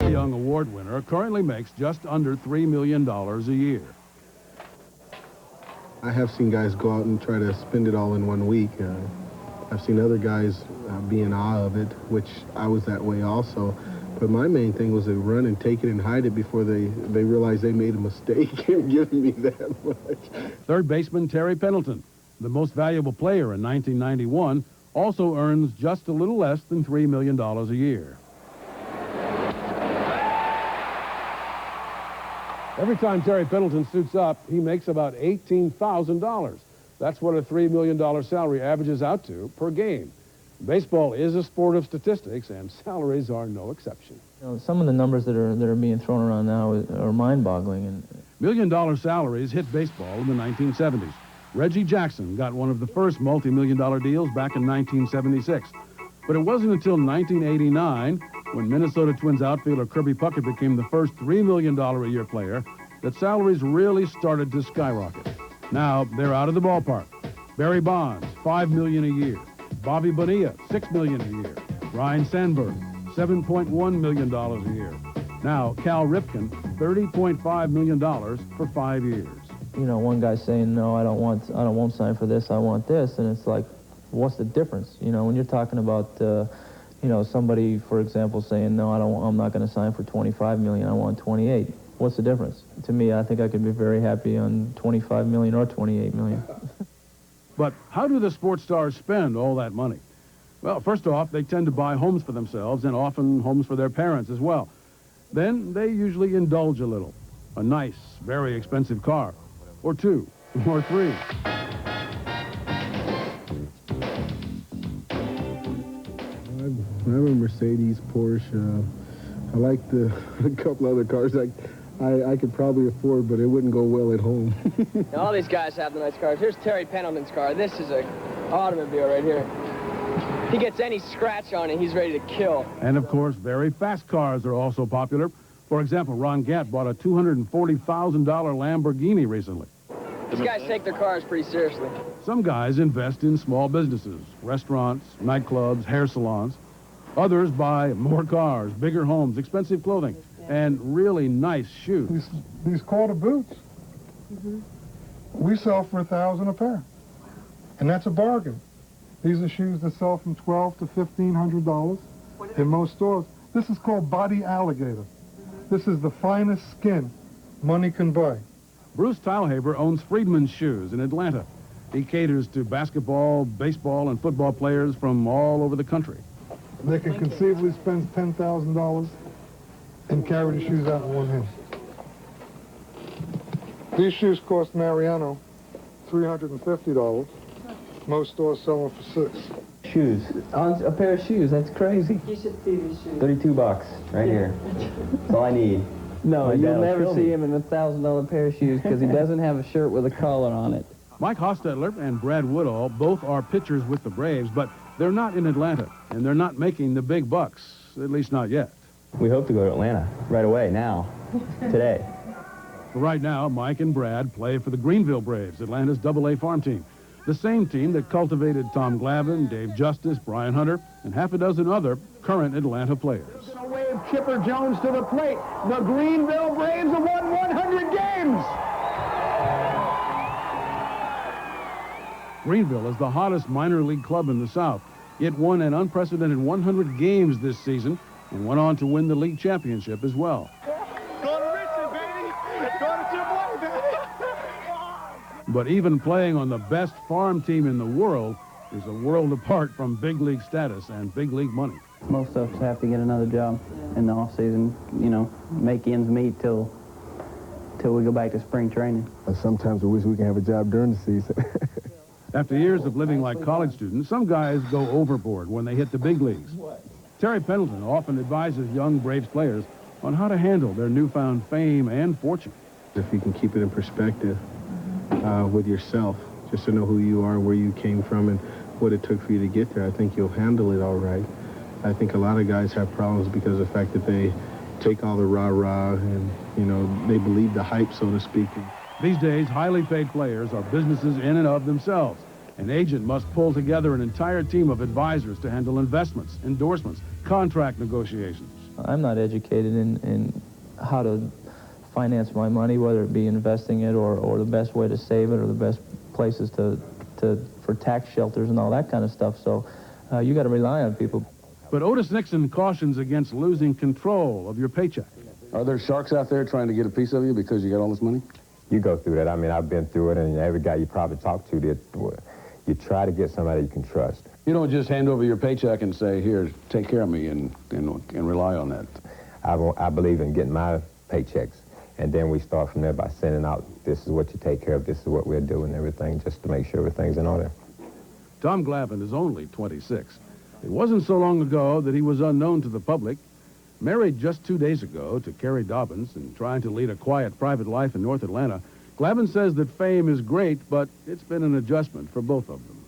The Young Award winner currently makes just under $3 million a year. I have seen guys go out and try to spend it all in 1 week. I've seen other guys be in awe of it, which I was that way also. But my main thing was to run and take it and hide it before they realized they made a mistake in giving me that much. Third baseman Terry Pendleton, the most valuable player in 1991, also earns just a little less than $3 million a year. Every time Terry Pendleton suits up, he makes about $18,000. That's what a $3 million salary averages out to per game. Baseball is a sport of statistics, and salaries are no exception. You know, some of the numbers that are being thrown around now are mind-boggling. And million-dollar salaries hit baseball in the 1970s. Reggie Jackson got one of the first multi-million-dollar deals back in 1976. But it wasn't until 1989, when Minnesota Twins outfielder Kirby Puckett became the first $3 million a year player, that salaries really started to skyrocket. Now they're out of the ballpark. Barry Bonds, $5 million a year. Bobby Bonilla, $6 million a year. Ryan Sandberg, $7.1 million a year. Now Cal Ripken, $30.5 million for 5 years. You know, one guy's saying, no, I won't sign for this, I want this, and it's like, what's the difference? You know, when you're talking about, you know, somebody, for example, saying, no, I'm not going to sign for $25 million, I want 28. What's the difference? To me, I think I could be very happy on $25 million or $28 million. But how do the sports stars spend all that money? Well, first off, they tend to buy homes for themselves and often homes for their parents as well. Then they usually indulge a little. A nice, very expensive car, or two, or three. I have a Mercedes, Porsche. I like a couple other cars I could probably afford, but it wouldn't go well at home. All these guys have the nice cars. Here's Terry Pendleton's car. This is an automobile right here. He gets any scratch on it, he's ready to kill. And, of course, very fast cars are also popular. For example, Ron Gatt bought a $240,000 Lamborghini recently. These guys take their cars pretty seriously. Some guys invest in small businesses, restaurants, nightclubs, hair salons. Others buy more cars, bigger homes, expensive clothing, and really nice shoes. These quarter boots, we sell for $1,000 a pair, and that's a bargain. These are shoes that sell from $1,200 to $1,500 in most stores. This is called body alligator. This is the finest skin money can buy. Bruce Teilhaber owns Friedman's Shoes in Atlanta. He caters to basketball, baseball, and football players from all over the country. They can conceivably spend $10,000 and carry the shoes out in one hand. These shoes cost Mariano $350. Most stores sell them for $6. Shoes. A pair of shoes, that's crazy. You should see these shoes. $32 right here. That's all I need. No, My you'll dad will never kill see me. him in a $1,000 pair of shoes because he doesn't have a shirt with a collar on it. Mike Hostetler and Brad Woodall both are pitchers with the Braves, but they're not in Atlanta, and they're not making the big bucks, at least not yet. We hope to go to Atlanta right away, now, today. For right now, Mike and Brad play for the Greenville Braves, Atlanta's AA farm team. The same team that cultivated Tom Glavine, Dave Justice, Brian Hunter, and half a dozen other current Atlanta players. Wave Chipper Jones to the plate. The Greenville Braves have won 100 games. Greenville is the hottest minor league club in the South. It won an unprecedented 100 games this season and went on to win the league championship as well. Go to Richmond, baby. Go to AAA, baby. But even playing on the best farm team in the world is a world apart from big league status and big league money. Most of us have to get another job in the off season, you know, make ends meet till we go back to spring training. Sometimes we wish we can have a job during the season. After years of living like college students, some guys go overboard when they hit the big leagues. Terry Pendleton often advises young Braves players on how to handle their newfound fame and fortune. If you can keep it in perspective with yourself, just to know who you are, where you came from, and what it took for you to get there, I think you'll handle it all right. I think a lot of guys have problems because of the fact that they take all the rah-rah and, you know, they believe the hype, so to speak. These days, highly paid players are businesses in and of themselves. An agent must pull together an entire team of advisors to handle investments, endorsements, contract negotiations. I'm not educated in how to finance my money, whether it be investing it or the best way to save it or the best places for tax shelters and all that kind of stuff. So you got to rely on people. But Otis Nixon cautions against losing control of your paycheck. Are there sharks out there trying to get a piece of you because you got all this money? You go through that. I mean, I've been through it, and every guy you probably talk to, you try to get somebody you can trust. You don't just hand over your paycheck and say, here, take care of me, and rely on that. I believe in getting my paychecks, and then we start from there by sending out, this is what you take care of, this is what we're doing, everything, just to make sure everything's in order. Tom Glavine is only 26. It wasn't so long ago that he was unknown to the public. Married just 2 days ago to Carrie Dobbins and trying to lead a quiet private life in North Atlanta, Glavine says that fame is great, but it's been an adjustment for both of them.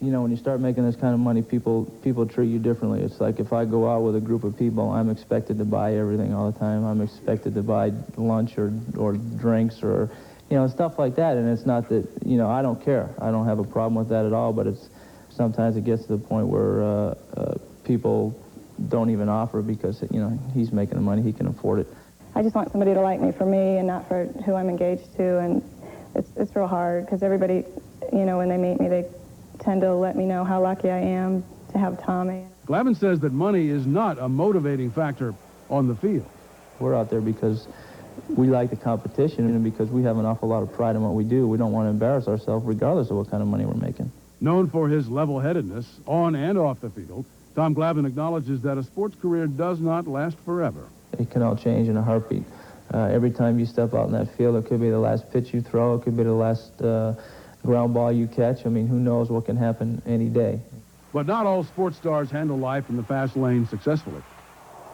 You know, when you start making this kind of money, people treat you differently. It's like if I go out with a group of people, I'm expected to buy everything all the time. I'm expected to buy lunch or drinks or, you know, stuff like that. And it's not that, you know, I don't care. I don't have a problem with that at all, but sometimes it gets to the point where people don't even offer because, you know, he's making the money, he can afford it. I just want somebody to like me for me and not for who I'm engaged to, and it's real hard because everybody, you know, when they meet me, they tend to let me know how lucky I am to have Tommy. Glavine says that money is not a motivating factor on the field. We're out there because we like the competition and because we have an awful lot of pride in what we do. We don't want to embarrass ourselves regardless of what kind of money we're making. Known for his level-headedness on and off the field, Tom Glavine acknowledges that a sports career does not last forever. It can all change in a heartbeat. Every time you step out in that field, it could be the last pitch you throw, it could be the last ground ball you catch. I mean, who knows what can happen any day. But not all sports stars handle life in the fast lane successfully.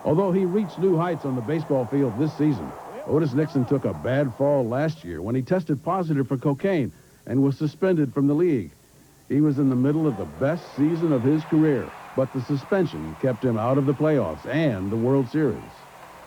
Although he reached new heights on the baseball field this season, Otis Nixon took a bad fall last year when he tested positive for cocaine and was suspended from the league. He was in the middle of the best season of his career, but the suspension kept him out of the playoffs and the World Series.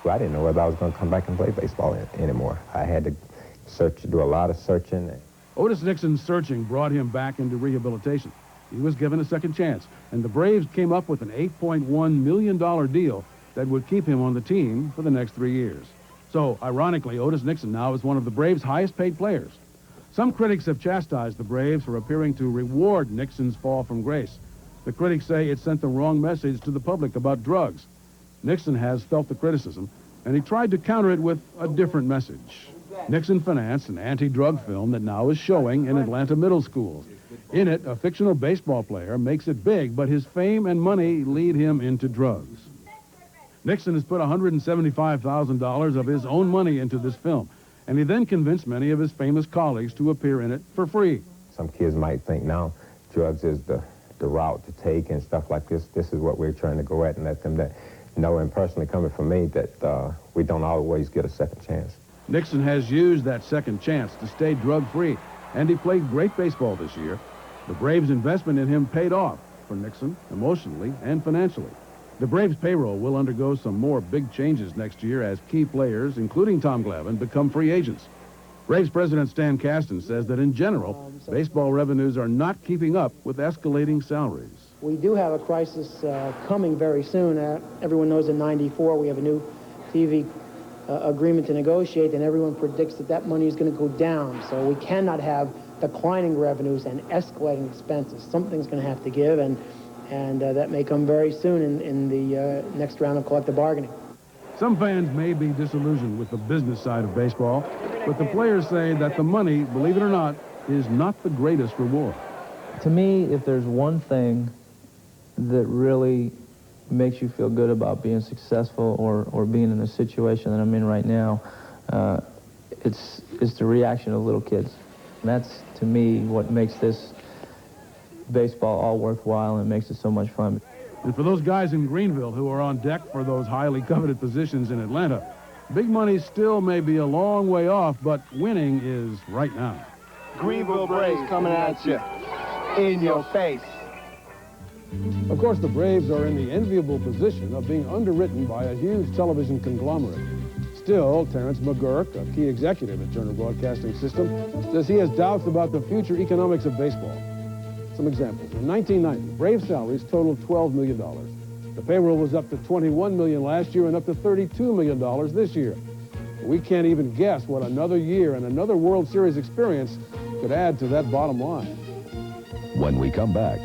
I didn't know whether I was going to come back and play baseball anymore. I had to do a lot of searching. Otis Nixon's searching brought him back into rehabilitation. He was given a second chance, and the Braves came up with an $8.1 million deal that would keep him on the team for the next 3 years. So, ironically, Otis Nixon now is one of the Braves' highest-paid players. Some critics have chastised the Braves for appearing to reward Nixon's fall from grace. The critics say it sent the wrong message to the public about drugs. Nixon has felt the criticism, and he tried to counter it with a different message. Nixon financed an anti-drug film that now is showing in Atlanta middle schools. In it, a fictional baseball player makes it big, but his fame and money lead him into drugs. Nixon has put $175,000 of his own money into this film, and he then convinced many of his famous colleagues to appear in it for free. Some kids might think now drugs is the route to take and stuff like this. This is what we're trying to go at and let them know, and personally coming from me, that we don't always get a second chance. Nixon has used that second chance to stay drug-free, and he played great baseball this year. The Braves' investment in him paid off for Nixon emotionally and financially. The Braves' payroll will undergo some more big changes next year as key players, including Tom Glavine, become free agents. Braves President Stan Kasten says that in general, baseball revenues are not keeping up with escalating salaries. We do have a crisis coming very soon. Everyone knows in '94 we have a new TV agreement to negotiate, and everyone predicts that money is going to go down. So we cannot have declining revenues and escalating expenses. Something's going to have to give, and that may come very soon in the next round of collective bargaining. Some fans may be disillusioned with the business side of baseball, but the players say that the money, believe it or not, is not the greatest reward. To me, if there's one thing that really makes you feel good about being successful or being in a situation that I'm in right now, it's the reaction of little kids. And that's, to me, what makes this baseball all worthwhile and makes it so much fun. And for those guys in Greenville who are on deck for those highly coveted positions in Atlanta, big money still may be a long way off, but winning is right now. Greenville Braves coming at you in your face. Of course, the Braves are in the enviable position of being underwritten by a huge television conglomerate. Still, Terrence McGurk, a key executive at Turner Broadcasting System, says he has doubts about the future economics of baseball. Some examples. In 1990, Braves salaries totaled $12 million. The payroll was up to $21 million last year and up to $32 million this year. We can't even guess what another year and another World Series experience could add to that bottom line. When we come back,